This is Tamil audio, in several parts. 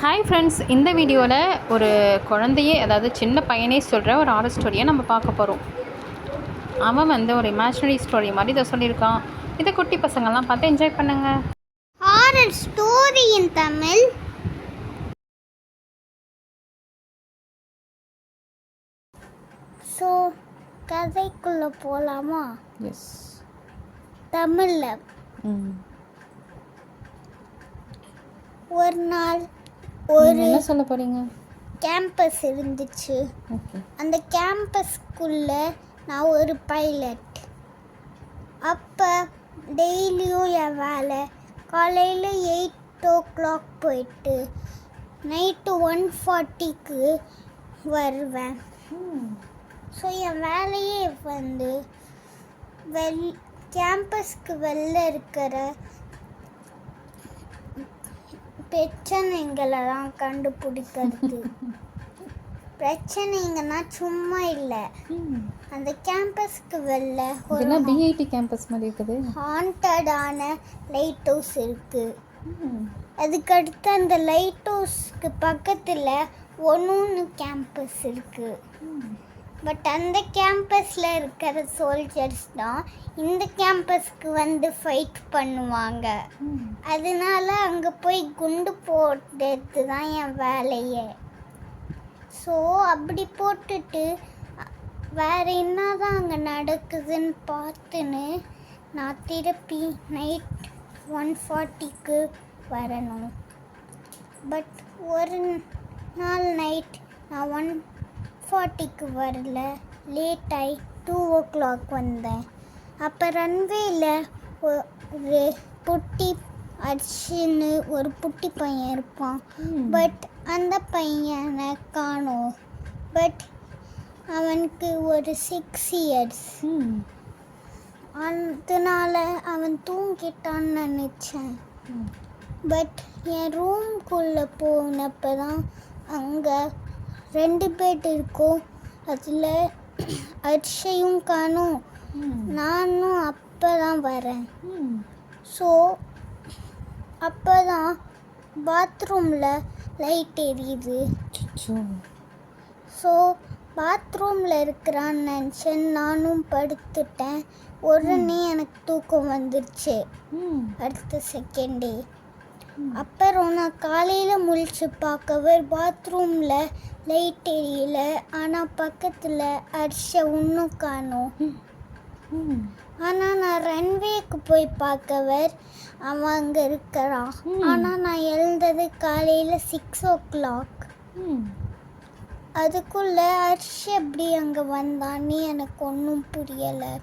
ஹாய் ஃப்ரெண்ட்ஸ், இந்த வீடியோவில் ஒரு குழந்தையே அதாவது சின்ன பையனே சொல்கிற ஒரு ஹாரர் ஸ்டோரியை நம்ம பார்க்க போகிறோம். அவன் ஒரு இமேஜினரி ஸ்டோரி மாதிரி இதை சொல்லியிருக்கான். இதை குட்டி பசங்கள்லாம் பார்த்து என்ஜாய் பண்ணுங்க. ஹாரர் ஸ்டோரி இன் தமிழ். ஸோ கதைக்குள்ளே போகலாமா? எஸ், தமிழில். ஒரு நாள் என்ன சொல்ல போகிறீங்க? கேம்பஸ் இருந்துச்சு. அந்த கேம்பஸ்க்குள்ளே நான் ஒரு பைலட். அப்போ டெய்லியும் என் வேலை காலையில் 8 o'clock போயிட்டு நைட்டு 1:40க்கு வருவேன். ஸோ என் வேலையே கேம்பஸ்க்கு வெளில இருக்கிற பிரச்சனைங்களெல்லாம் கண்டுபிடிக்கிறது. பிரச்சனைங்கன்னா சும்மா இல்லை, அந்த கேம்பஸ்க்கு வெளில ஒரு பிஐடி கேம்பஸ் மாதிரி இருக்குது. ஹாண்டடான லைட் ஹவுஸ் இருக்குது. அதுக்கடுத்து அந்த லைட் ஹவுஸ்க்கு பக்கத்தில் ஒன்று கேம்பஸ் இருக்குது. பட் அந்த கேம்பஸில் இருக்கிற சோல்ஜர்ஸ் தான் இந்த கேம்பஸ்க்கு ஃபைட் பண்ணுவாங்க. அதனால அங்கே போய் குண்டு போடுறது தான் என் வேலையே. ஸோ அப்படி போட்டுட்டு வேறு என்ன தான் அங்கே நடக்குதுன்னு பார்த்துன்னு நான் திருப்பி நைட் 1:40க்கு வரணும். பட் ஒரு நாள் நைட் நான் 1:40க்கு வரல, லேட்டாகி 2 o'clock வந்தேன். அப்போ ரன்வேயில் ஒரு புட்டி அடிச்சுன்னு ஒரு புட்டி பையன் இருப்பான். பட் அந்த பையனை காணோம். பட் அவனுக்கு ஒரு 6 years. அதனால அவன் தூங்கிட்டான்னு நினச்சேன். பட் என் ரூம்குள்ளே போனப்போ தான் அங்கே 2 bed இருக்கும். அதில் அர்ஷையும் காணும், நானும் அப்போ தான் வரேன். ஸோ அப்போ தான் பாத்ரூமில் லைட் எரியுது. ஸோ பாத்ரூமில் இருக்கிறான்னு நினச்சேன். நானும் படுத்துட்டேன். உடனே எனக்கு தூக்கம் வந்துருச்சு அடுத்த செகண்டே. அப்புறம் நான் காலையில் முழிச்சு பார்க்கவே பாத்ரூமில் லைட் எரியல. ஆனால் பக்கத்தில் அரிசை இன்னும் காணும். ஆனால் நான் ரன்வேக்கு போய் பார்க்கவர் அவன் அங்கே இருக்கிறான். ஆனால் நான் எழுந்தது காலையில் 6 o'clock. அதுக்குள்ளே அரிசி எப்படி அங்கே வந்தான்னு எனக்கு ஒன்றும் புரியலை.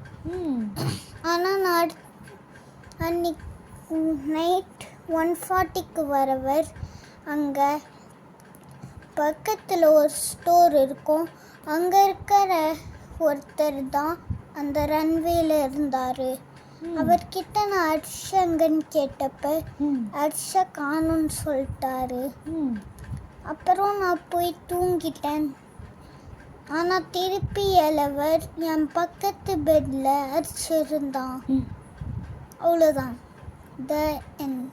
ஆனால் நான் அன்னைக்கு நைட் 1:40க்கு வரவர் அங்கே பக்கத்தில் ஒரு ஸ்டோர் இருக்கும். அங்கே இருக்கிற ஒருத்தர் தான் அந்த ரன்வேல இருந்தார். அவர்கிட்ட நான் அர்ஷங்கன்னு கேட்டப்ப அர்ஷ காணும்னு சொல்லிட்டாரு. அப்புறம் நான் போய் தூங்கிட்டேன். ஆனால் திருப்பி எழவர் என் பக்கத்து பெட்டில் அர்ஷ இருந்தான். அவ்வளோதான். The end.